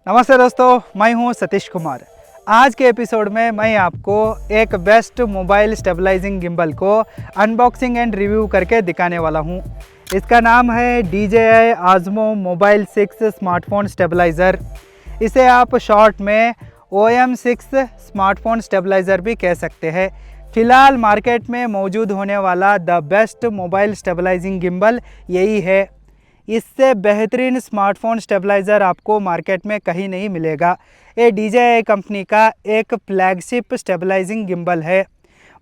नमस्ते दोस्तों, मैं हूं सतीश कुमार। आज के एपिसोड में मैं आपको एक बेस्ट मोबाइल स्टेबलाइजिंग गिम्बल को अनबॉक्सिंग एंड रिव्यू करके दिखाने वाला हूं। इसका नाम है DJI Osmo mobile 6 smartphone stabilizer. इसे आप शॉर्ट में OM6 स्मार्टफोन स्टेबलाइज़र भी कह सकते हैं। फ़िलहाल मार्केट में मौजूद होने वाला the best mobile stabilizing gimbal यही है। इससे बेहतरीन स्मार्टफोन स्टेबलाइज़र आपको मार्केट में कहीं नहीं मिलेगा। ये DJI कंपनी का एक फ्लैगशिप स्टेबलाइजिंग गिम्बल है।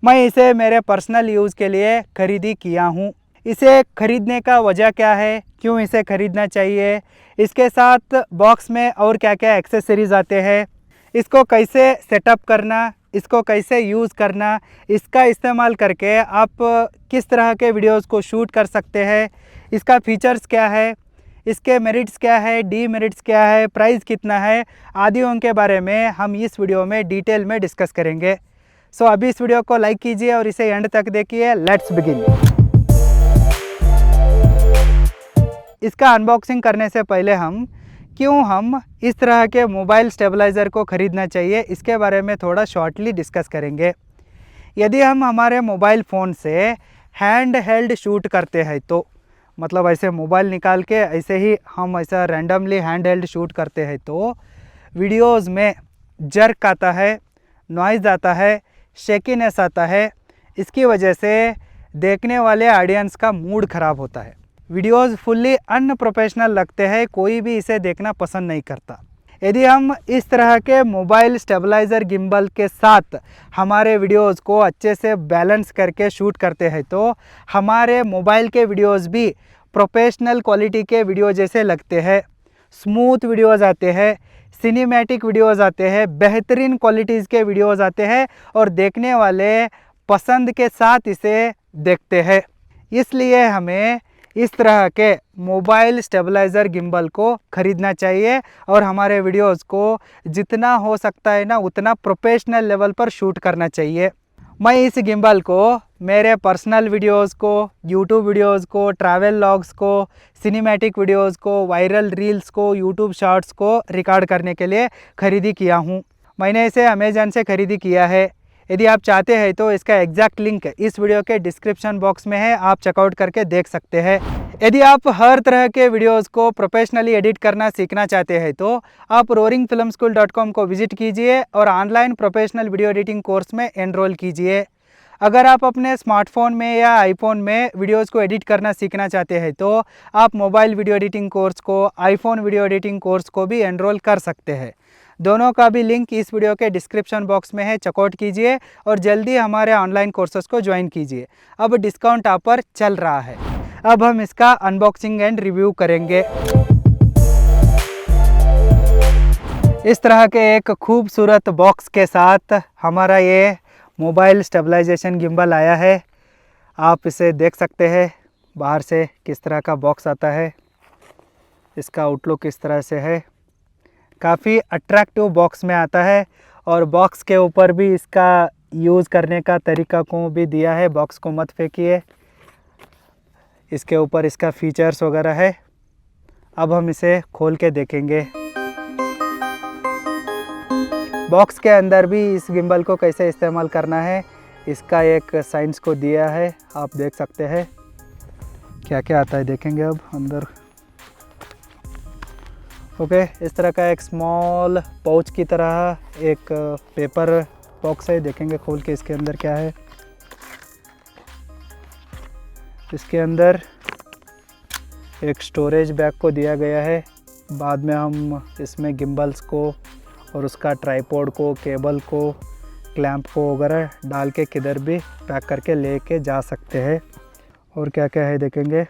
मैं इसे मेरे पर्सनल यूज़ के लिए ख़रीदी किया हूँ। इसे ख़रीदने का वजह क्या है, क्यों इसे ख़रीदना चाहिए, इसके साथ बॉक्स में और क्या क्या एक्सेसरीज़ आते हैं, इसको कैसे सेटअप करना, इसको कैसे यूज़ करना, इसका इस्तेमाल करके आप किस तरह के वीडियोज़ को शूट कर सकते हैं, इसका फीचर्स क्या है, इसके मेरिट्स क्या है, डीमेरिट्स क्या है, प्राइस कितना है, आदियों के बारे में हम इस वीडियो में डिटेल में डिस्कस करेंगे। सो अभी इस वीडियो को लाइक कीजिए और इसे एंड तक देखिए। Let's begin. इसका अनबॉक्सिंग करने से पहले हम इस तरह के मोबाइल स्टेबलाइज़र को ख़रीदना चाहिए, इसके बारे में थोड़ा शॉर्टली डिस्कस करेंगे। यदि हम हमारे मोबाइल फ़ोन से हैंड हेल्ड शूट करते हैं तो मतलब ऐसे मोबाइल निकाल के ऐसे ही हम ऐसा रैंडमली हैंड हेल्ड शूट करते हैं तो वीडियोज़ में जर्क आता है, नॉइज़ आता है, शेकीनेस आता है। इसकी वजह से देखने वाले ऑडियंस का मूड ख़राब होता है। वीडियोज़ फुल्ली अनप्रोफेशनल लगते हैं, कोई भी इसे देखना पसंद नहीं करता। यदि हम इस तरह के मोबाइल स्टेबलाइज़र गिम्बल के साथ हमारे वीडियोज़ को अच्छे से बैलेंस करके शूट करते हैं तो हमारे मोबाइल के वीडियोज़ भी प्रोफेशनल क्वालिटी के वीडियो जैसे लगते हैं। स्मूथ वीडियोज़ आते हैं, सिनेमैटिक वीडियोज़ आते हैं, बेहतरीन क्वालिटीज़ के वीडियोज़ आते हैं और देखने वाले पसंद के साथ इसे देखते हैं। इसलिए हमें इस तरह के मोबाइल स्टेबलाइज़र गिम्बल को ख़रीदना चाहिए और हमारे वीडियोज़ को जितना हो सकता है ना उतना प्रोफेशनल लेवल पर शूट करना चाहिए। मैं इस गिम्बल को मेरे पर्सनल वीडियोज़ को, यूट्यूब वीडियोज़ को, ट्रैवल लॉग्स को, सिनेमैटिक वीडियोज़ को, वायरल रील्स को, यूट्यूब शॉर्ट्स को रिकॉर्ड करने के लिए ख़रीदी किया हूँ। मैंने इसे अमेज़न से ख़रीदी किया है। यदि आप चाहते हैं तो इसका एग्जैक्ट लिंक इस वीडियो के डिस्क्रिप्शन बॉक्स में है, आप चेकआउट करके देख सकते हैं। यदि आप हर तरह के वीडियोस को प्रोफेशनली एडिट करना सीखना चाहते हैं तो आप roaringfilmschool.com को विजिट कीजिए और online professional video editing course में एनरोल कीजिए। अगर आप अपने स्मार्टफोन में या आईफोन में वीडियोस को एडिट करना सीखना चाहते हैं तो आप मोबाइल वीडियो एडिटिंग कोर्स को, आईफोन वीडियो एडिटिंग कोर्स को भी एनरोल कर सकते हैं। दोनों का भी लिंक इस वीडियो के डिस्क्रिप्शन बॉक्स में है, चेकआउट कीजिए और जल्दी हमारे ऑनलाइन कोर्सेज को ज्वाइन कीजिए। अब डिस्काउंट ऑफर चल रहा है। अब हम इसका अनबॉक्सिंग एंड रिव्यू करेंगे। इस तरह के एक खूबसूरत बॉक्स के साथ हमारा ये मोबाइल स्टेबलाइजेशन गिम्बल आया है। आप इसे देख सकते हैं बाहर से किस तरह का बॉक्स आता है। इसका आउटलुक इस तरह से है, काफ़ी अट्रैक्टिव बॉक्स में आता है और बॉक्स के ऊपर भी इसका यूज़ करने का तरीका को भी दिया है। बॉक्स को मत फेंकिए, इसके ऊपर इसका फीचर्स वगैरह है। अब हम इसे खोल के देखेंगे। बॉक्स के अंदर भी इस गिम्बल को कैसे इस्तेमाल करना है इसका एक साइंस को दिया है, आप देख सकते हैं। क्या क्या आता है देखेंगे अब अंदर। ओके, इस तरह का एक स्मॉल पाउच की तरह एक पेपर बॉक्स है। देखेंगे खोल के इसके अंदर क्या है। इसके अंदर एक स्टोरेज बैग को दिया गया है। बाद में हम इसमें गिम्बल्स को और उसका ट्राइपॉड को, केबल को, क्लैंप को वगैरह डाल के किधर भी पैक करके लेके जा सकते हैं। और क्या क्या है देखेंगे।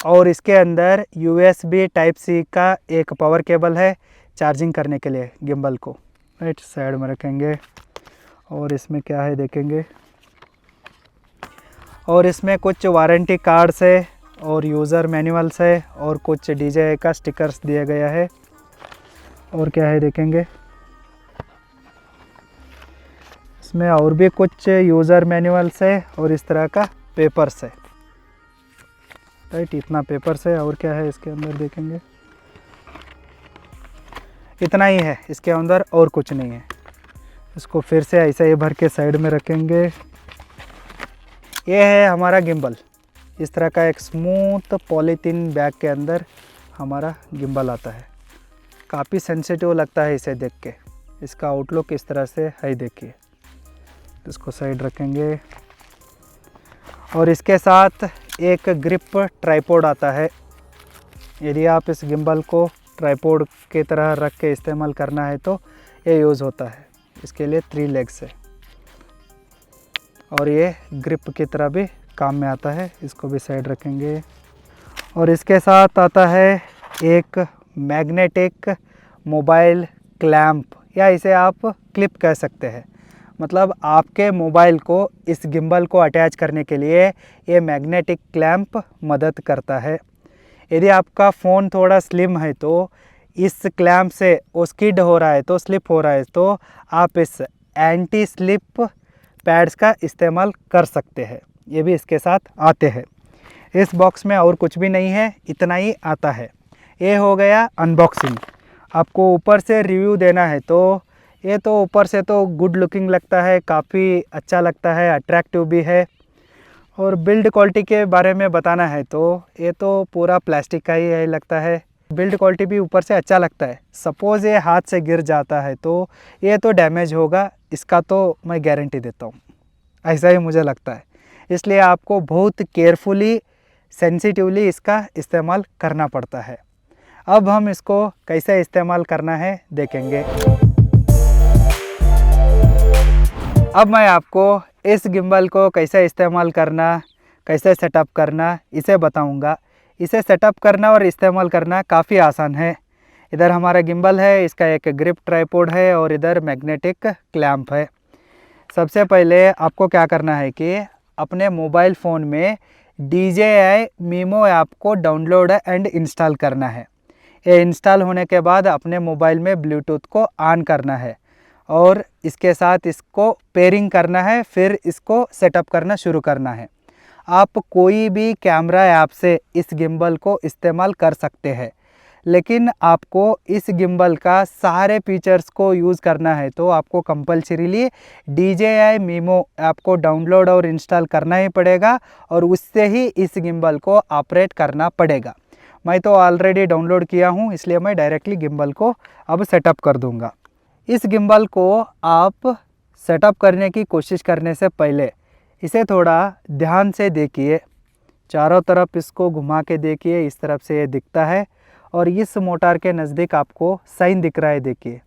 और इसके अंदर USB Type-C का एक पावर केबल है चार्जिंग करने के लिए गिम्बल को। राइट साइड में रखेंगे। और इसमें क्या है देखेंगे। और इसमें कुछ वारंटी कार्ड्स है और यूज़र मैनुअल्स है और कुछ DJI का स्टिकर्स दिया गया है। और क्या है देखेंगे। इसमें और भी कुछ यूज़र मैनुअल्स है और इस तरह का पेपर्स है। राइट, इतना पेपर्स है। और क्या है इसके अंदर देखेंगे। इतना ही है, इसके अंदर और कुछ नहीं है। इसको फिर से ऐसे ही भर के साइड में रखेंगे। ये है हमारा गिम्बल। इस तरह का एक स्मूथ पॉलीथीन बैग के अंदर हमारा गिम्बल आता है। काफ़ी सेंसिटिव लगता है इसे देख के। इसका आउटलुक इस तरह से है, देखिए। इसको साइड रखेंगे और इसके साथ एक ग्रिप ट्राइपॉड आता है। यदि आप इस गिम्बल को ट्राइपॉड की तरह रख के इस्तेमाल करना है तो ये यूज़ होता है। इसके लिए 3 लेग्स है और ये ग्रिप की तरह भी काम में आता है। इसको भी साइड रखेंगे। और इसके साथ आता है एक मैग्नेटिक मोबाइल क्लैंप, या इसे आप क्लिप कह सकते हैं। मतलब आपके मोबाइल को इस गिम्बल को अटैच करने के लिए ये मैग्नेटिक क्लैंप मदद करता है। यदि आपका फ़ोन थोड़ा स्लिम है तो इस क्लैंप से वो स्किड हो रहा है तो स्लिप हो रहा है तो आप इस एंटी स्लिप पैड्स का इस्तेमाल कर सकते हैं। ये भी इसके साथ आते हैं। इस बॉक्स में और कुछ भी नहीं है, इतना ही आता है। ये हो गया अनबॉक्सिंग। आपको ऊपर से रिव्यू देना है तो ये तो ऊपर से तो गुड लुकिंग लगता है, काफ़ी अच्छा लगता है, अट्रैक्टिव भी है। और बिल्ड क्वालिटी के बारे में बताना है तो ये तो पूरा प्लास्टिक का ही है लगता है। बिल्ड क्वालिटी भी ऊपर से अच्छा लगता है। सपोज़ ये हाथ से गिर जाता है तो ये तो डैमेज होगा, इसका तो मैं गारंटी देता हूँ। ऐसा ही मुझे लगता है। इसलिए आपको बहुत केयरफुली, सेंसिटिवली इसका इस्तेमाल करना पड़ता है। अब हम इसको कैसे इस्तेमाल करना है देखेंगे। अब मैं आपको इस गिम्बल को कैसे इस्तेमाल करना, कैसे सेटअप करना, इसे बताऊंगा। इसे सेटअप करना और इस्तेमाल करना काफ़ी आसान है। इधर हमारा गिम्बल है, इसका एक ग्रिप ट्राइपॉड है और इधर मैग्नेटिक क्लैंप है। सबसे पहले आपको क्या करना है कि अपने मोबाइल फ़ोन में DJI मीमो ऐप को डाउनलोड एंड इंस्टॉल करना है। ये इंस्टॉल होने के बाद अपने मोबाइल में ब्लूटूथ को ऑन करना है और इसके साथ इसको पेयरिंग करना है, फिर इसको सेटअप करना शुरू करना है। आप कोई भी कैमरा ऐप से इस गिम्बल को इस्तेमाल कर सकते हैं, लेकिन आपको इस गिम्बल का सारे फीचर्स को यूज़ करना है तो आपको कंपल्सरीली DJI मीमो ऐप को डाउनलोड और इंस्टॉल करना ही पड़ेगा और उससे ही इस गिम्बल को ऑपरेट करना पड़ेगा। मैं तो ऑलरेडी डाउनलोड किया हूँ, इसलिए मैं डायरेक्टली गिम्बल को अब सेटअप कर दूँगा। इस गिम्बल को आप सेटअप करने की कोशिश करने से पहले इसे थोड़ा ध्यान से देखिए। चारों तरफ इसको घुमा के देखिए, इस तरफ से ये दिखता है और इस मोटर के नज़दीक आपको साइन दिख रहा है, देखिए।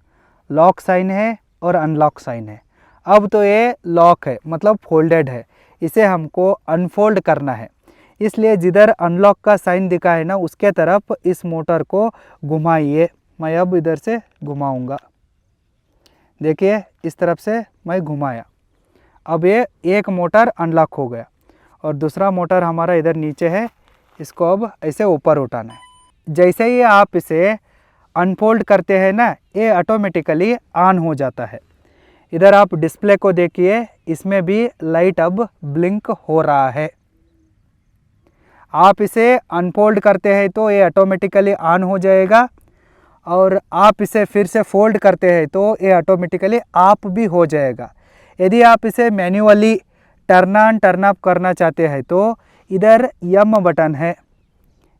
लॉक साइन है और अनलॉक साइन है। अब तो ये लॉक है, मतलब फोल्डेड है। इसे हमको अनफोल्ड करना है, इसलिए जिधर अनलॉक का साइन दिखा है ना, उसके तरफ इस मोटर को घुमाइए। मैं अब इधर से घुमाऊंगा, देखिए इस तरफ से मैं घुमाया। अब ये एक मोटर अनलॉक हो गया और दूसरा मोटर हमारा इधर नीचे है, इसको अब ऐसे ऊपर उठाना है। जैसे ही आप इसे अनफोल्ड करते हैं ना, ये ऑटोमेटिकली ऑन हो जाता है। इधर आप डिस्प्ले को देखिए, इसमें भी लाइट अब ब्लिंक हो रहा है। आप इसे अनफोल्ड करते हैं तो ये ऑटोमेटिकली ऑन हो जाएगा और आप इसे फिर से फोल्ड करते हैं तो ये ऑटोमेटिकली ऑफ भी हो जाएगा। यदि आप इसे manually turn on turn off करना चाहते हैं तो इधर एम बटन है,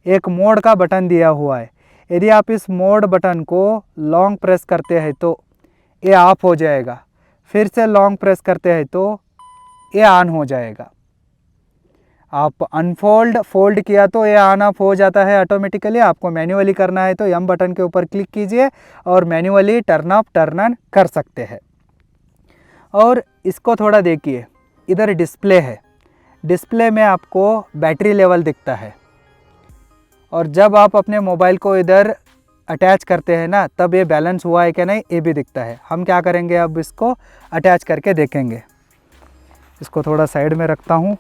एक मोड का बटन दिया हुआ है। यदि आप इस मोड बटन को लॉन्ग प्रेस करते हैं तो ये ऑफ हो जाएगा, फिर से लॉन्ग प्रेस करते हैं तो ये ऑन हो जाएगा। आप अनफोल्ड फोल्ड किया तो ये ऑन ऑफ हो जाता है ऑटोमेटिकली। आपको मैन्युअली करना है तो एम बटन के ऊपर क्लिक कीजिए और manually turn off turn on कर सकते हैं। और इसको थोड़ा देखिए, इधर डिस्प्ले है, डिस्प्ले में आपको बैटरी लेवल दिखता है और जब आप अपने मोबाइल को इधर अटैच करते हैं ना, तब ये बैलेंस हुआ है कि नहीं ये भी दिखता है। हम क्या करेंगे, अब इसको अटैच करके देखेंगे। इसको थोड़ा साइड में रखता हूँ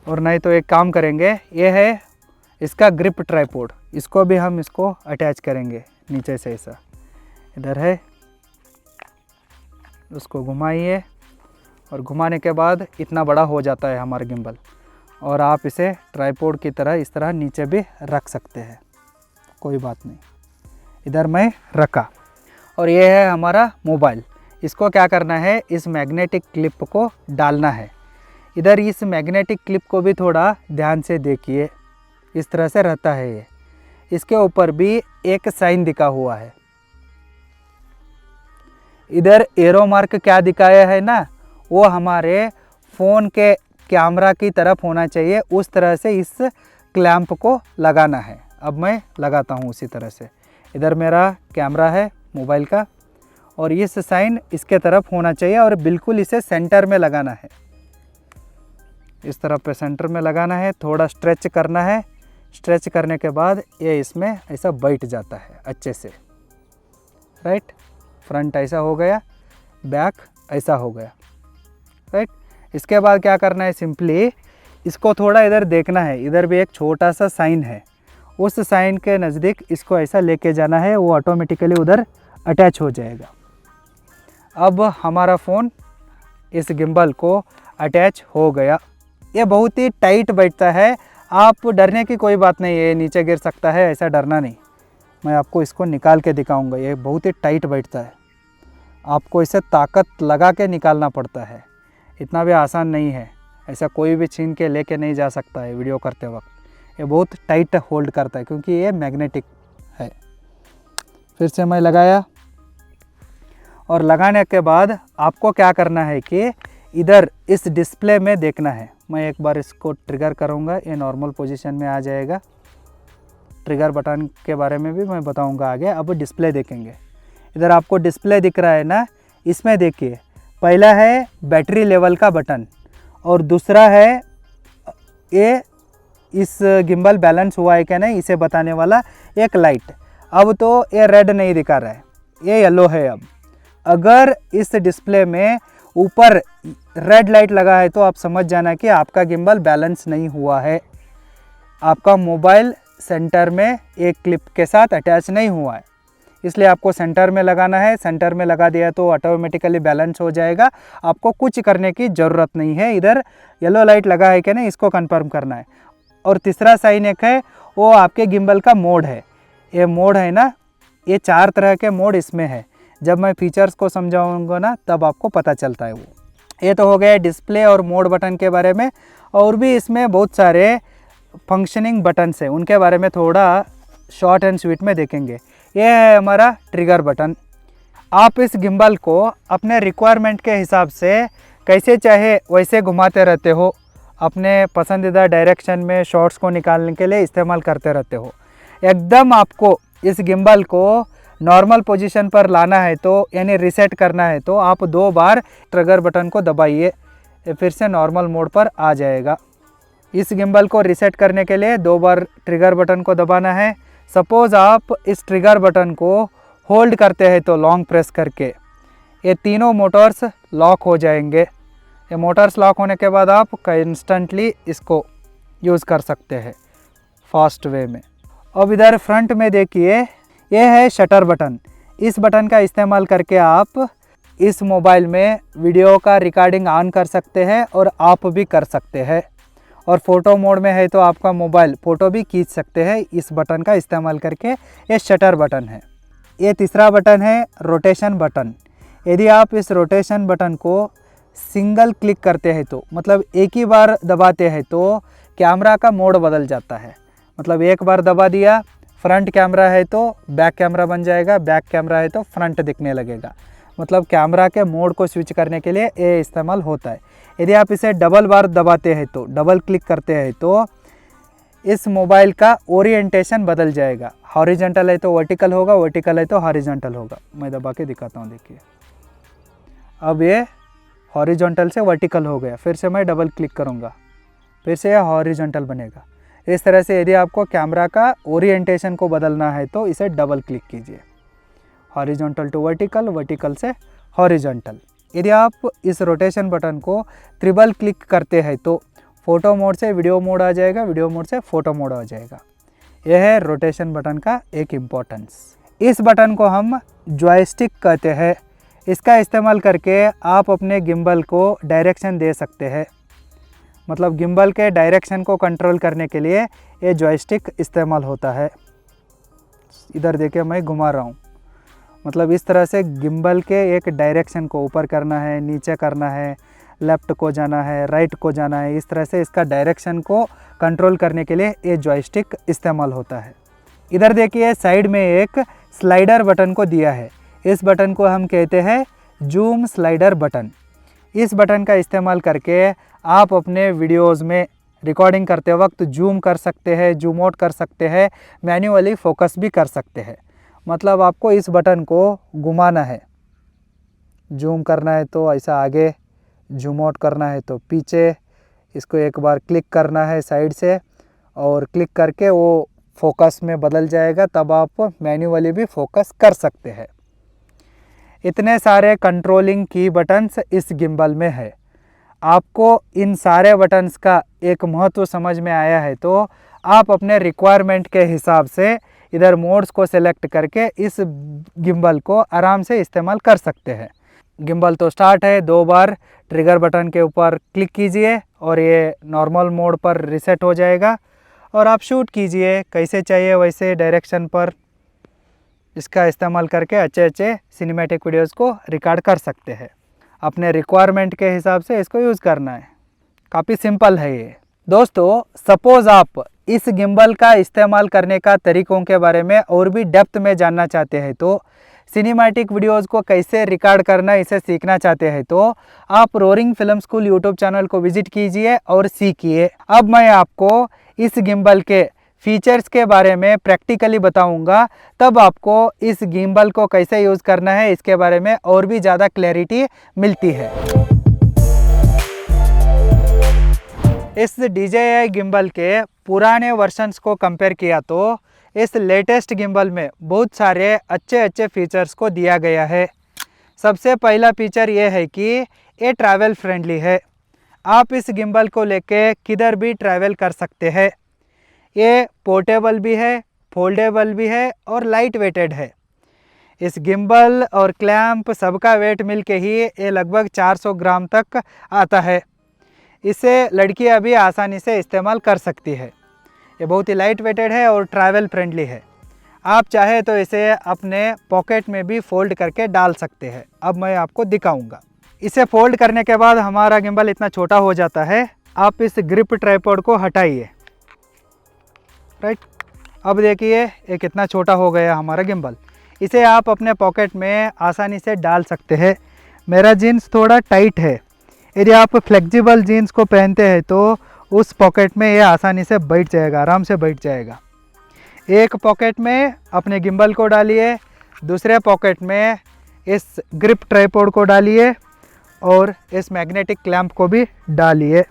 और नहीं तो एक काम करेंगे, ये है इसका ग्रिप ट्राइपॉड, इसको भी हम इसको अटैच करेंगे नीचे से। ऐसा इधर है, उसको घुमाइए और घुमाने के बाद इतना बड़ा हो जाता है हमारा गिम्बल और आप इसे ट्राइपॉड की तरह इस तरह नीचे भी रख सकते हैं, कोई बात नहीं। इधर मैं रखा और ये है हमारा मोबाइल। इसको क्या करना है, इस मैग्नेटिक क्लिप को डालना है। इधर इस मैग्नेटिक क्लिप को भी थोड़ा ध्यान से देखिए, इस तरह से रहता है ये। इसके ऊपर भी एक साइन दिखा हुआ है। इधर एरो मार्क क्या दिखाया है ना, वो हमारे फ़ोन के कैमरा की तरफ होना चाहिए। उस तरह से इस क्लैंप को लगाना है। अब मैं लगाता हूँ उसी तरह से। इधर मेरा कैमरा है मोबाइल का और इस साइन इसके तरफ होना चाहिए और बिल्कुल इसे सेंटर में लगाना है। इस तरफ पे सेंटर में लगाना है, थोड़ा स्ट्रेच करना है। स्ट्रेच करने के बाद ये इसमें ऐसा बैठ जाता है अच्छे से। राइट, फ्रंट ऐसा हो गया, बैक ऐसा हो गया। राइट, इसके बाद क्या करना है, सिंपली इसको थोड़ा इधर देखना है। इधर भी एक छोटा सा साइन है, उस साइन के नज़दीक इसको ऐसा लेके जाना है, वो ऑटोमेटिकली उधर अटैच हो जाएगा। अब हमारा फ़ोन इस गिम्बल को अटैच हो गया। ये बहुत ही टाइट बैठता है, आप डरने की कोई बात नहीं है, नीचे गिर सकता है, ऐसा डरना नहीं। मैं आपको इसको निकाल के दिखाऊंगा। ये बहुत ही टाइट बैठता है, आपको इसे ताकत लगा के निकालना पड़ता है, इतना भी आसान नहीं है। ऐसा कोई भी छीन के लेके नहीं जा सकता है वीडियो करते वक्त। ये बहुत टाइट होल्ड करता है क्योंकि ये मैग्नेटिक है। फिर से मैं लगाया और लगाने के बाद आपको क्या करना है कि इधर इस डिस्प्ले में देखना है। मैं एक बार इसको ट्रिगर करूँगा, ये नॉर्मल पोजीशन में आ जाएगा। ट्रिगर बटन के बारे में भी मैं बताऊँगा आगे। अब डिस्प्ले देखेंगे। इधर आपको डिस्प्ले दिख रहा है ना, इसमें देखिए, पहला है बैटरी लेवल का बटन और दूसरा है ये इस गिम्बल बैलेंस हुआ है क्या नहीं इसे बताने वाला एक लाइट। अब तो ये रेड नहीं दिखा रहा है, ये येलो है। अब अगर इस डिस्प्ले में ऊपर रेड लाइट लगा है तो आप समझ जाना कि आपका गिम्बल बैलेंस नहीं हुआ है, आपका मोबाइल सेंटर में एक क्लिप के साथ अटैच नहीं हुआ है। इसलिए आपको सेंटर में लगाना है। सेंटर में लगा दिया तो ऑटोमेटिकली बैलेंस हो जाएगा, आपको कुछ करने की ज़रूरत नहीं है। इधर येलो लाइट लगा है कि नहीं इसको कंफर्म करना है। और तीसरा साइन एक है, वो आपके गिम्बल का मोड है। ये मोड है ना, ये 4 तरह के मोड इसमें है। जब मैं फीचर्स को समझाऊंगा ना तब आपको पता चलता है वो। ये तो हो गया डिस्प्ले और मोड बटन के बारे में। और भी इसमें बहुत सारे फंक्शनिंग बटन्स हैं, उनके बारे में थोड़ा शॉर्ट एंड स्वीट में देखेंगे। ये है हमारा ट्रिगर बटन। आप इस गिम्बल को अपने रिक्वायरमेंट के हिसाब से कैसे चाहे वैसे घुमाते रहते हो, अपने पसंदीदा डायरेक्शन में शॉट्स को निकालने के लिए इस्तेमाल करते रहते हो। एकदम आपको इस गिम्बल को नॉर्मल पोजीशन पर लाना है तो यानी रीसेट करना है तो आप 2 बार ट्रिगर बटन को दबाइए, फिर से नॉर्मल मोड पर आ जाएगा। इस गिम्बल को रीसेट करने के लिए 2 बार ट्रिगर बटन को दबाना है। सपोज़ आप इस ट्रिगर बटन को होल्ड करते हैं तो लॉन्ग प्रेस करके ये तीनों मोटर्स लॉक हो जाएंगे। ये मोटर्स लॉक होने के बाद आप इंस्टेंटली इसको यूज़ कर सकते हैं फास्ट वे में। अब इधर फ्रंट में देखिए, ये है शटर बटन। इस बटन का इस्तेमाल करके आप इस मोबाइल में वीडियो का रिकॉर्डिंग ऑन कर सकते हैं और आप भी कर सकते हैं। और फ़ोटो मोड में है तो आपका मोबाइल फ़ोटो भी खींच सकते हैं इस बटन का इस्तेमाल करके। ये शटर बटन है। ये तीसरा बटन है रोटेशन बटन। यदि आप इस रोटेशन बटन को सिंगल क्लिक करते हैं तो मतलब एक ही बार दबाते हैं तो कैमरा का मोड बदल जाता है। मतलब एक बार दबा दिया, फ्रंट कैमरा है तो बैक कैमरा बन जाएगा, बैक कैमरा है तो फ्रंट दिखने लगेगा। मतलब कैमरा के मोड को स्विच करने के लिए ये इस्तेमाल होता है। यदि आप इसे डबल बार दबाते हैं तो डबल क्लिक करते हैं तो इस मोबाइल का ओरिएंटेशन बदल जाएगा। हॉरिजॉन्टल है तो वर्टिकल होगा, वर्टिकल है तो हॉरिजॉन्टल होगा। मैं दबा के दिखाता हूँ, देखिए अब ये हॉरिजॉन्टल से वर्टिकल हो गया। फिर से मैं डबल क्लिक करूँगा, फिर से यह हॉरिजॉन्टल बनेगा। इस तरह से यदि आपको कैमरा का ओरिएंटेशन को बदलना है तो इसे डबल क्लिक कीजिए, हॉरिजॉन्टल टू वर्टिकल, वर्टिकल से हॉरिजॉन्टल। यदि आप इस रोटेशन बटन को ट्रिपल क्लिक करते हैं तो फ़ोटो मोड से वीडियो मोड आ जाएगा, वीडियो मोड से फ़ोटो मोड आ जाएगा। यह है रोटेशन बटन का एक इम्पोर्टेंस। इस बटन को हम जॉयस्टिक कहते हैं। इसका इस्तेमाल करके आप अपने गिम्बल को डायरेक्शन दे सकते हैं। मतलब गिम्बल के डायरेक्शन को कंट्रोल करने के लिए ये जॉयस्टिक इस्तेमाल होता है। इधर देखिए मैं घुमा रहा हूँ, मतलब इस तरह से गिम्बल के एक डायरेक्शन को ऊपर करना है, नीचे करना है, लेफ़्ट को जाना है, राइट को जाना है, इस तरह से इसका डायरेक्शन को कंट्रोल करने के लिए ये जॉयस्टिक इस्तेमाल होता है। इधर देखिए साइड में एक स्लाइडर बटन को दिया है, इस बटन को हम कहते हैं जूम स्लाइडर बटन। इस बटन का इस्तेमाल करके आप अपने वीडियोज़ में रिकॉर्डिंग करते वक्त जूम कर सकते हैं, जूम आउट कर सकते हैं, मैन्युअली फोकस भी कर सकते हैं। मतलब आपको इस बटन को घुमाना है, जूम करना है तो ऐसा आगे, जूम आउट करना है तो पीछे, इसको एक बार क्लिक करना है साइड से और क्लिक करके वो फोकस में बदल जाएगा, तब आप मैन्युअली भी फोकस कर सकते हैं। इतने सारे कंट्रोलिंग की बटन्स इस गिम्बल में है। आपको इन सारे बटन्स का एक महत्व समझ में आया है तो आप अपने रिक्वायरमेंट के हिसाब से इधर मोड्स को सेलेक्ट करके इस गिम्बल को आराम से इस्तेमाल कर सकते हैं। गिम्बल तो स्टार्ट है, 2 बार ट्रिगर बटन के ऊपर क्लिक कीजिए और ये नॉर्मल मोड पर रीसेट हो जाएगा और आप शूट कीजिए कैसे चाहिए वैसे डायरेक्शन पर। इसका इस्तेमाल करके अच्छे सिनेमैटिक वीडियोस को रिकॉर्ड कर सकते हैं। अपने रिक्वायरमेंट के हिसाब से इसको यूज़ करना है, काफ़ी सिंपल है ये। दोस्तों सपोज़ आप इस गिम्बल का इस्तेमाल करने का तरीक़ों के बारे में और भी डेप्थ में जानना चाहते हैं तो सिनेमैटिक वीडियोस को कैसे रिकॉर्ड करना इसे सीखना चाहते हैं तो आप roaring film school YouTube channel को विजिट कीजिए और सीखिए। अब मैं आपको इस गिम्बल के फीचर्स के बारे में प्रैक्टिकली बताऊंगा, तब आपको इस गिम्बल को कैसे यूज़ करना है इसके बारे में और भी ज़्यादा क्लैरिटी मिलती है। इस DJI गिम्बल के पुराने वर्जन्स को कंपेयर किया तो इस लेटेस्ट गिम्बल में बहुत सारे अच्छे फीचर्स को दिया गया है। सबसे पहला फीचर ये है कि ये ट्रैवल फ्रेंडली है। आप इस गिम्बल को लेके किधर भी ट्रैवल कर सकते हैं। ये पोर्टेबल भी है, फोल्डेबल भी है और लाइट वेटेड है। इस गिम्बल और क्लैंप सबका वेट मिल के ही ये लगभग 400 ग्राम तक आता है। इसे लड़कियां भी आसानी से इस्तेमाल कर सकती है। ये बहुत ही लाइट वेटेड है और ट्रैवल फ्रेंडली है। आप चाहे तो इसे अपने पॉकेट में भी फोल्ड करके डाल सकते हैं। अब मैं आपको दिखाऊंगा। इसे फोल्ड करने के बाद हमारा गिम्बल इतना छोटा हो जाता है। आप इस ग्रिप ट्राइपॉड को हटाइए, राइट। अब देखिए ये कितना छोटा हो गया हमारा गिम्बल। इसे आप अपने पॉकेट में आसानी से डाल सकते हैं। मेरा जीन्स थोड़ा टाइट है, यदि आप फ्लेक्सिबल जीन्स को पहनते हैं तो उस पॉकेट में ये आसानी से बैठ जाएगा, आराम से बैठ जाएगा। एक पॉकेट में अपने गिम्बल को डालिए, दूसरे पॉकेट में इस ग्रिप ट्राइपॉड को डालिए और इस मैग्नेटिक क्लैंप को भी डालिए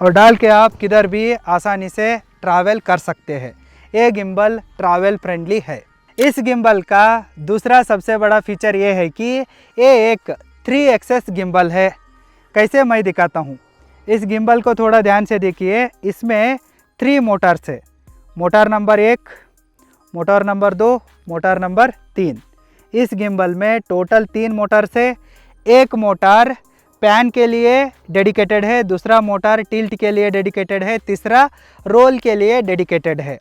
और डाल के आप किधर भी आसानी से ट्रैवल कर सकते हैं। ये गिम्बल ट्रैवल फ्रेंडली है। इस गिम्बल का दूसरा सबसे बड़ा फीचर ये है कि ये एक 3 एक्सेस गिम्बल है। कैसे मैं दिखाता हूँ। इस गिम्बल को थोड़ा ध्यान से देखिए। इसमें 3 मोटर्स है, motor number 1, motor number 2, motor number 3। इस गिम्बल में टोटल 3 मोटर्स है। एक मोटर पैन के लिए डेडिकेटेड है, दूसरा मोटर टिल्ट के लिए डेडिकेटेड है, तीसरा रोल के लिए डेडिकेटेड है।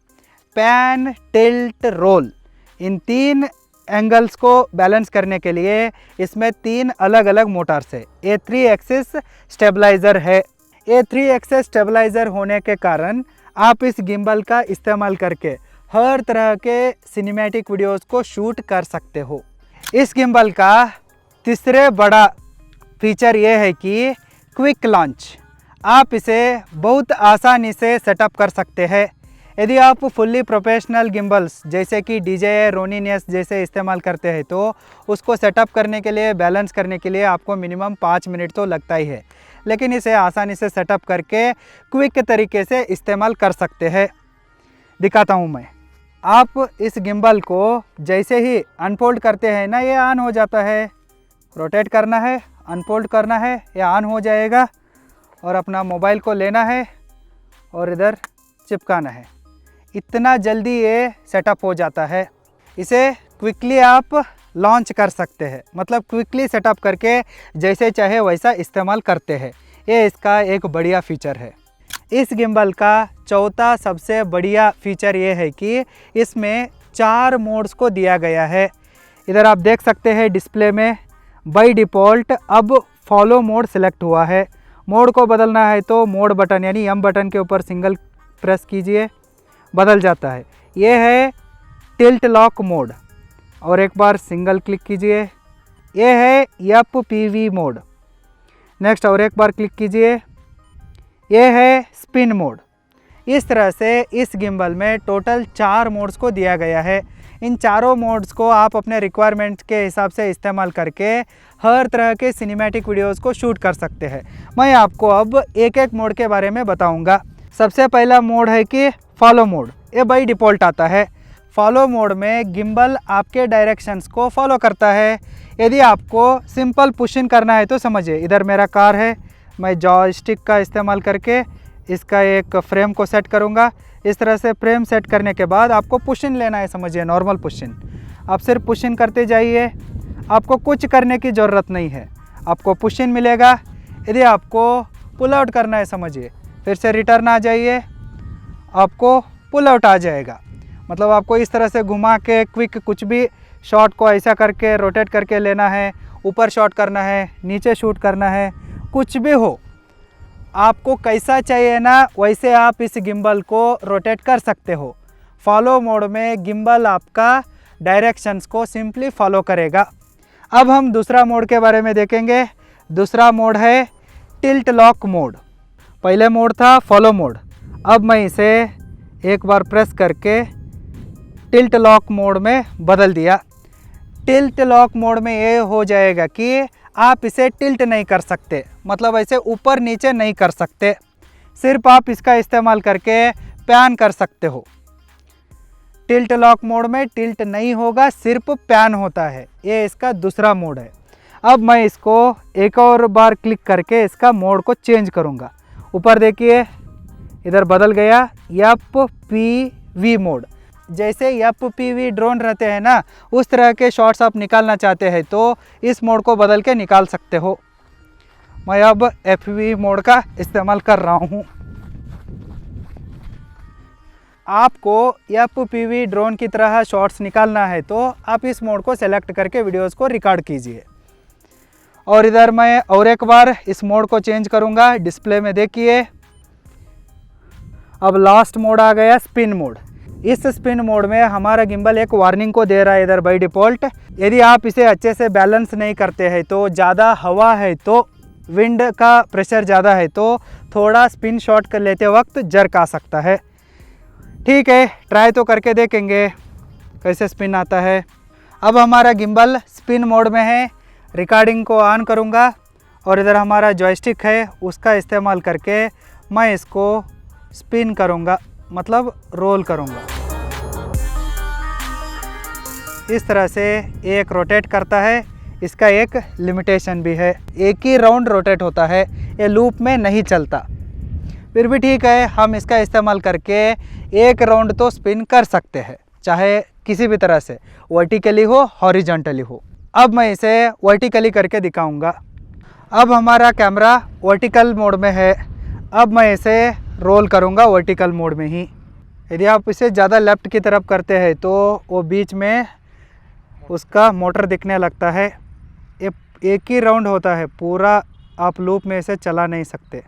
पैन, टिल्ट, रोल, इन 3 एंगल्स को बैलेंस करने के लिए इसमें 3 अलग अलग मोटर्स है। ये 3 एक्सिस स्टेबलाइज़र है। ये 3 एक्सिस स्टेबलाइज़र होने के कारण आप इस गिम्बल का इस्तेमाल करके हर तरह के सिनेमैटिक वीडियोस को शूट कर सकते हो। इस गिम्बल का तीसरे बड़ा फीचर ये है कि क्विक लॉन्च। आप इसे बहुत आसानी से सेटअप कर सकते हैं। यदि आप फुल्ली प्रोफेशनल गिम्बल्स जैसे कि DJI Ronin S जैसे इस्तेमाल करते हैं तो उसको सेटअप करने के लिए, बैलेंस करने के लिए आपको मिनिमम 5 मिनट तो लगता ही है, लेकिन इसे आसानी से सेटअप करके क्विक तरीके से इस्तेमाल कर सकते हैं। दिखाता हूँ मैं। आप इस गिम्बल को जैसे ही अनफोल्ड करते हैं ना, ये ऑन हो जाता है। रोटेट करना है, अनफोल्ड करना है, ये ऑन हो जाएगा और अपना मोबाइल को लेना है और इधर चिपकाना है। इतना जल्दी ये सेटअप हो जाता है। इसे क्विकली आप लॉन्च कर सकते हैं, मतलब क्विकली सेटअप करके जैसे चाहे वैसा इस्तेमाल करते हैं। ये इसका एक बढ़िया फीचर है। इस गिम्बल का चौथा सबसे बढ़िया फीचर ये है कि इसमें 4 मोड्स को दिया गया है। इधर आप देख सकते हैं डिस्प्ले में बाय डिफ़ॉल्ट अब फॉलो मोड सिलेक्ट हुआ है। मोड को बदलना है तो मोड बटन यानी एम बटन के ऊपर सिंगल प्रेस कीजिए, बदल जाता है। ये है टिल्ट लॉक मोड, और एक बार सिंगल क्लिक कीजिए। ये है FPV मोड। नेक्स्ट और एक बार क्लिक कीजिए। ये है स्पिन मोड। इस तरह से इस गिम्बल में टोटल 4 मोड्स को दिया गया है। इन चारों मोड्स को आप अपने रिक्वायरमेंट के हिसाब से इस्तेमाल करके हर तरह के सिनेमैटिक वीडियोस को शूट कर सकते हैं। मैं आपको अब एक एक मोड के बारे में बताऊंगा। सबसे पहला मोड है कि फॉलो मोड। ये बाय डिफ़ॉल्ट आता है। फॉलो मोड में गिम्बल आपके डायरेक्शंस को फॉलो करता है। यदि आपको सिंपल पुश इन करना है तो समझिए, इधर मेरा कार है, मैं जॉयस्टिक का इस्तेमाल करके इसका एक फ्रेम को सेट करूंगा। इस तरह से फ्रेम सेट करने के बाद आपको पुश इन लेना है, समझिए नॉर्मल पुश इन। आप सिर्फ पुश इन करते जाइए, आपको कुछ करने की ज़रूरत नहीं है, आपको पुश इन मिलेगा। यदि आपको पुल आउट करना है, समझिए फिर से रिटर्न आ जाइए, आपको पुल आउट आ जाएगा। मतलब आपको इस तरह से घुमा के क्विक कुछ भी शॉट को ऐसा करके रोटेट करके लेना है, ऊपर शॉट करना है, नीचे शूट करना है, कुछ भी हो, आपको कैसा चाहिए ना वैसे आप इस गिम्बल को रोटेट कर सकते हो। फॉलो मोड में गिम्बल आपका डायरेक्शंस को सिंपली फॉलो करेगा। अब हम दूसरा मोड के बारे में देखेंगे। दूसरा मोड है टिल्ट लॉक मोड। पहले मोड था फॉलो मोड, अब मैं इसे एक बार प्रेस करके टिल्ट लॉक मोड में बदल दिया। टिल्ट लॉक मोड में ये हो जाएगा कि आप इसे टिल्ट नहीं कर सकते, मतलब ऐसे ऊपर नीचे नहीं कर सकते, सिर्फ आप इसका इस्तेमाल करके पैन कर सकते हो। टिल्ट लॉक मोड में टिल्ट नहीं होगा, सिर्फ पैन होता है। ये इसका दूसरा मोड है। अब मैं इसको एक और बार क्लिक करके इसका मोड को चेंज करूँगा। ऊपर देखिए इधर बदल गया FPV मोड। जैसे FPV ड्रोन रहते हैं ना, उस तरह के शॉट्स आप निकालना चाहते हैं तो इस मोड को बदल के निकाल सकते हो। मैं अब FPV मोड का इस्तेमाल कर रहा हूँ। आपको FPV ड्रोन की तरह शॉट्स निकालना है तो आप इस मोड को सेलेक्ट करके वीडियोस को रिकॉर्ड कीजिए। और इधर मैं और एक बार इस मोड को चेंज करूँगा। डिस्प्ले में देखिए अब लास्ट मोड आ गया स्पिन मोड। इस स्पिन मोड में हमारा गिम्बल एक वार्निंग को दे रहा है इधर बाय डिफ़ॉल्ट। यदि आप इसे अच्छे से बैलेंस नहीं करते हैं तो ज़्यादा हवा है तो विंड का प्रेशर ज़्यादा है तो थोड़ा स्पिन शॉट कर लेते वक्त जर्क आ सकता है। ठीक है, ट्राई तो करके देखेंगे कैसे स्पिन आता है। अब हमारा गिम्बल स्पिन मोड में है। रिकॉर्डिंग को ऑन करूँगा और इधर हमारा जॉयस्टिक है, उसका इस्तेमाल करके मैं इसको स्पिन करूँगा, मतलब रोल करूँगा। इस तरह से एक रोटेट करता है। इसका एक लिमिटेशन भी है, एक ही राउंड रोटेट होता है, ये लूप में नहीं चलता। फिर भी ठीक है, हम इसका इस्तेमाल करके एक राउंड तो स्पिन कर सकते हैं, चाहे किसी भी तरह से, वर्टिकली हो हॉरिजॉन्टली हो। अब मैं इसे वर्टिकली करके दिखाऊंगा। अब हमारा कैमरा वर्टिकल मोड में है। अब मैं इसे रोल करूंगा वर्टिकल मोड में ही। यदि आप इसे ज़्यादा लेफ़्ट की तरफ करते हैं तो वो बीच में उसका मोटर दिखने लगता है। एक ही राउंड होता है, पूरा आप लूप में इसे चला नहीं सकते।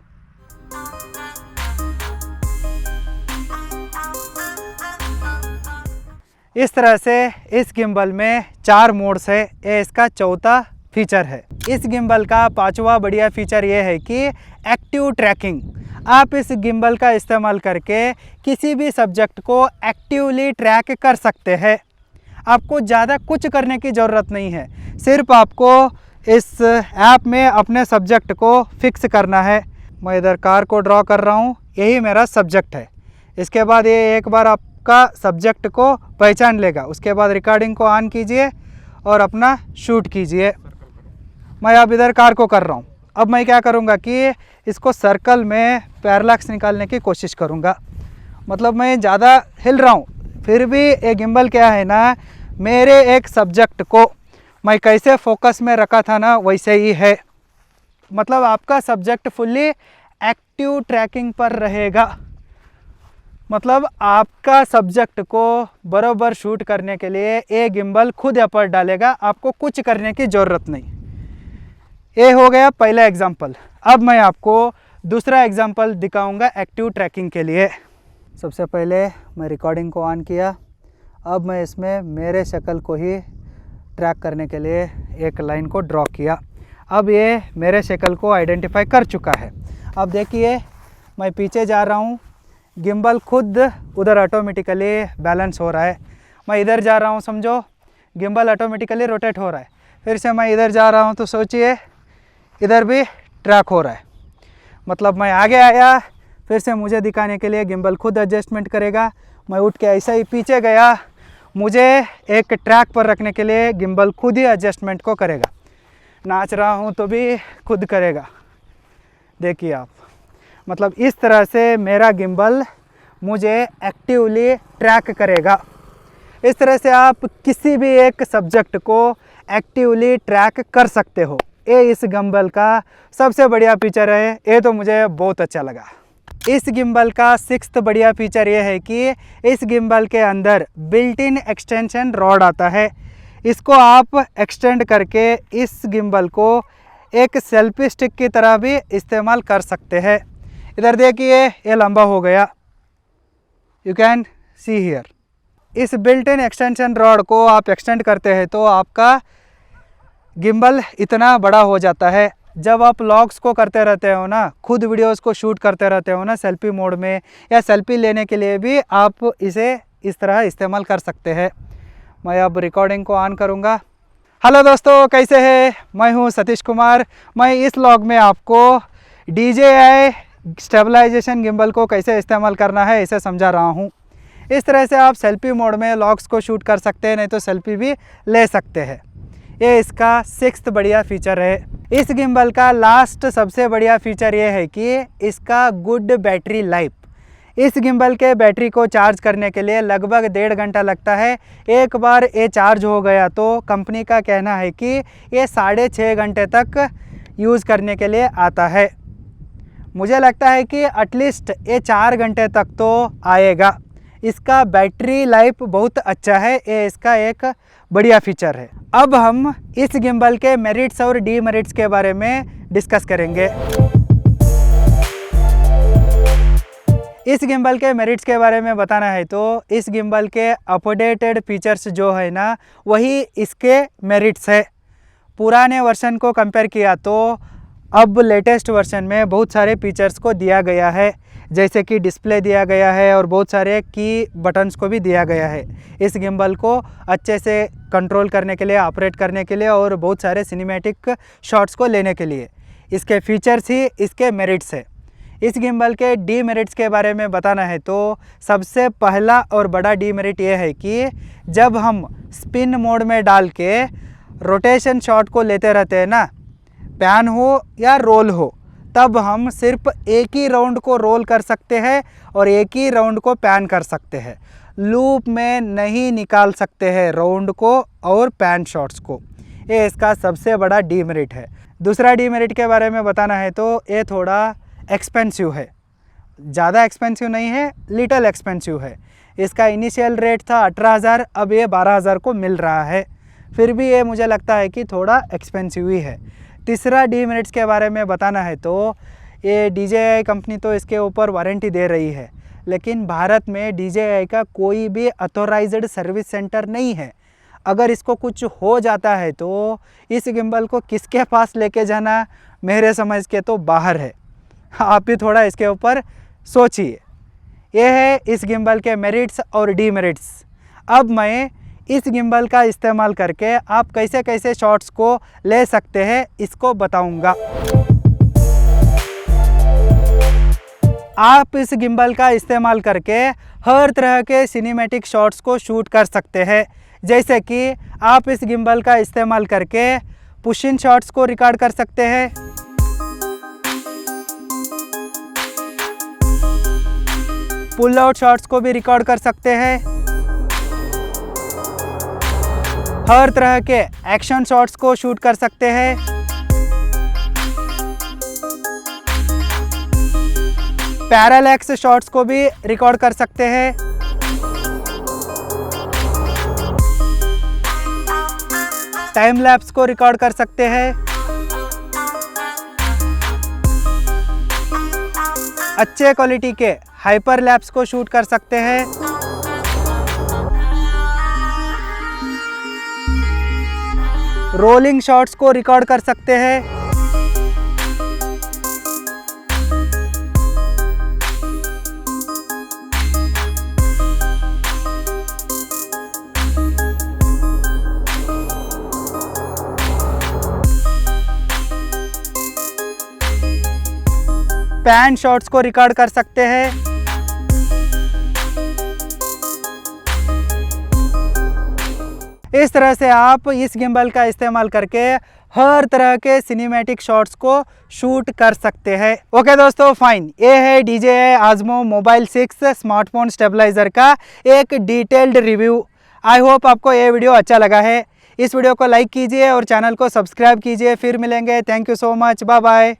इस तरह से इस गिम्बल में 4 मोड्स है। ये इसका चौथा फीचर है। इस गिम्बल का 5वां बढ़िया फीचर ये है कि एक्टिव ट्रैकिंग। आप इस गिम्बल का इस्तेमाल करके किसी भी सब्जेक्ट को एक्टिवली ट्रैक कर सकते हैं। आपको ज़्यादा कुछ करने की ज़रूरत नहीं है, सिर्फ आपको इस ऐप में अपने सब्जेक्ट को फिक्स करना है। मैं इधर कार को ड्रॉ कर रहा हूँ, यही मेरा सब्जेक्ट है। इसके बाद ये एक बार आपका सब्जेक्ट को पहचान लेगा। उसके बाद रिकॉर्डिंग को ऑन कीजिए और अपना शूट कीजिए। मैं अब इधर कार को कर रहा हूँ। अब मैं क्या करूँगा कि इसको सर्कल में पैरेलक्स निकालने की कोशिश करूँगा। मतलब मैं ज़्यादा हिल रहा हूँ, फिर भी ये गिम्बल क्या है ना, मेरे एक सब्जेक्ट को मैं कैसे फोकस में रखा था ना वैसे ही है। मतलब आपका सब्जेक्ट फुल्ली एक्टिव ट्रैकिंग पर रहेगा। मतलब आपका सब्जेक्ट को बराबर शूट करने के लिए ये गिम्बल खुद एफर्ट डालेगा, आपको कुछ करने की ज़रूरत नहीं। ये हो गया पहला एग्जाम्पल। अब मैं आपको दूसरा एग्जाम्पल दिखाऊंगा एक्टिव ट्रैकिंग के लिए। सबसे पहले मैं रिकॉर्डिंग को ऑन किया। अब मैं इसमें मेरे शक्ल को ही ट्रैक करने के लिए एक लाइन को ड्रॉ किया। अब ये मेरे शक्ल को आइडेंटिफाई कर चुका है। अब देखिए मैं पीछे जा रहा हूँ, गिम्बल खुद उधर ऑटोमेटिकली बैलेंस हो रहा है। मैं इधर जा रहा हूँ, समझो गिम्बल ऑटोमेटिकली रोटेट हो रहा है। फिर से मैं इधर जा रहा हूँ तो सोचिए इधर भी ट्रैक हो रहा है। मतलब मैं आगे आया, फिर से मुझे दिखाने के लिए गिम्बल खुद एडजस्टमेंट करेगा। मैं उठ के ऐसा ही पीछे गया, मुझे एक ट्रैक पर रखने के लिए गिम्बल खुद ही एडजस्टमेंट को करेगा। नाच रहा हूँ तो भी खुद करेगा। देखिए आप, मतलब इस तरह से मेरा गिम्बल मुझे एक्टिवली ट्रैक करेगा। इस तरह से आप किसी भी एक सब्जेक्ट को एक्टिवली ट्रैक कर सकते हो। ये इस गिम्बल का सबसे बढ़िया फीचर है। ये तो मुझे बहुत अच्छा लगा। इस गिम्बल का सिक्स्थ बढ़िया फीचर ये है कि इस गिम्बल के अंदर बिल्ट इन एक्सटेंशन रॉड आता है। इसको आप एक्सटेंड करके इस गिम्बल को एक सेल्फी स्टिक की तरह भी इस्तेमाल कर सकते हैं। इधर देखिए ये लंबा हो गया, यू कैन सी हियर। इस बिल्ट इन एक्सटेंशन रॉड को आप एक्सटेंड करते हैं तो आपका गिम्बल इतना बड़ा हो जाता है। जब आप व्लॉग्स को करते रहते हो ना, खुद वीडियोस को शूट करते रहते हो ना सेल्फी मोड में, या सेल्फी लेने के लिए भी आप इसे इस तरह इस्तेमाल कर सकते हैं। मैं अब रिकॉर्डिंग को ऑन करूँगा। हेलो दोस्तों, कैसे हैं? मैं हूं सतीश कुमार। मैं इस व्लॉग में आपको DJI स्टेबलाइजेशन गिम्बल को कैसे इस्तेमाल करना है इसे समझा रहा हूं। इस तरह से आप सेल्फी मोड में व्लॉग्स को शूट कर सकते हैं, नहीं तो सेल्फी भी ले सकते हैं। ये इसका सिक्स्थ बढ़िया फीचर है। इस गिम्बल का लास्ट सबसे बढ़िया फीचर ये है कि इसका गुड बैटरी लाइफ। इस गिम्बल के बैटरी को चार्ज करने के लिए लगभग 1.5 घंटा लगता है। एक बार ये चार्ज हो गया तो कंपनी का कहना है कि ये 6.5 घंटे तक यूज़ करने के लिए आता है। मुझे लगता है कि एटलीस्ट ये 4 घंटे तक तो आएगा। इसका बैटरी लाइफ बहुत अच्छा है, ये इसका एक बढ़िया फीचर है। अब हम इस गिम्बल के मेरिट्स और डीमेरिट्स के बारे में डिस्कस करेंगे। इस गिम्बल के मेरिट्स के बारे में बताना है तो इस गिम्बल के अपडेटेड फीचर्स जो है ना, वही इसके मेरिट्स है। पुराने वर्जन को कंपेयर किया तो अब लेटेस्ट वर्जन में बहुत सारे फीचर्स को दिया गया है, जैसे कि डिस्प्ले दिया गया है और बहुत सारे की बटन्स को भी दिया गया है इस गिम्बल को अच्छे से कंट्रोल करने के लिए, ऑपरेट करने के लिए और बहुत सारे सिनेमैटिक शॉट्स को लेने के लिए। इसके फीचर्स ही इसके मेरिट्स है। इस गिम्बल के डीमेरिट्स के बारे में बताना है तो सबसे पहला और बड़ा डीमेरिट ये है कि जब हम स्पिन मोड में डाल के रोटेशन शॉट को लेते रहते हैं ना, पैन हो या रोल हो, तब हम सिर्फ एक ही राउंड को रोल कर सकते हैं और एक ही राउंड को पैन कर सकते हैं। लूप में नहीं निकाल सकते हैं राउंड को और पैन शॉट्स को। ये इसका सबसे बड़ा डीमेरिट है। दूसरा डीमेरिट के बारे में बताना है तो ये थोड़ा एक्सपेंसिव है। ज़्यादा एक्सपेंसिव नहीं है, लिटल एक्सपेंसिव है। इसका इनिशियल रेट था 18,000, अब ये 12,000 को मिल रहा है। फिर भी ये मुझे लगता है कि थोड़ा एक्सपेंसिव ही है। तीसरा डीमेरिट्स के बारे में बताना है तो ये DJI कंपनी तो इसके ऊपर वारंटी दे रही है, लेकिन भारत में DJI का कोई भी अथॉराइज्ड सर्विस सेंटर नहीं है। अगर इसको कुछ हो जाता है तो इस गिम्बल को किसके पास लेके जाना मेरे समझ के तो बाहर है। आप भी थोड़ा इसके ऊपर सोचिए। ये है इस गिम्बल के मेरिट्स और डीमेरिट्स। अब मैं इस गिम्बल का इस्तेमाल करके आप कैसे कैसे शॉट्स को ले सकते हैं इसको बताऊंगा। आप इस गिम्बल का इस्तेमाल करके हर तरह के सिनेमैटिक शॉट्स को शूट कर सकते हैं। जैसे कि आप इस गिम्बल का इस्तेमाल करके पुश इन शॉट्स को रिकॉर्ड कर सकते हैं, पुल आउट शॉट्स को भी रिकॉर्ड कर सकते हैं, हर तरह के एक्शन शॉट्स को शूट कर सकते हैं, पैरालैक्स शॉट्स को भी रिकॉर्ड कर सकते हैं। टाइम लैप्स को रिकॉर्ड कर सकते हैं। अच्छे क्वालिटी के हाइपर लैप्स को शूट कर सकते हैं। रोलिंग शॉट्स को रिकॉर्ड कर सकते हैं। पैन शॉट्स को रिकॉर्ड कर सकते हैं। इस तरह से आप इस गिम्बल का इस्तेमाल करके हर तरह के सिनेमैटिक शॉट्स को शूट कर सकते हैं। ओके दोस्तों, फाइन। ये है DJI Osmo Mobile 6 smartphone stabilizer का एक डिटेल्ड रिव्यू। आई होप आपको ये वीडियो अच्छा लगा है। इस वीडियो को लाइक कीजिए और चैनल को सब्सक्राइब कीजिए। फिर मिलेंगे। Thank you so much. Bye bye.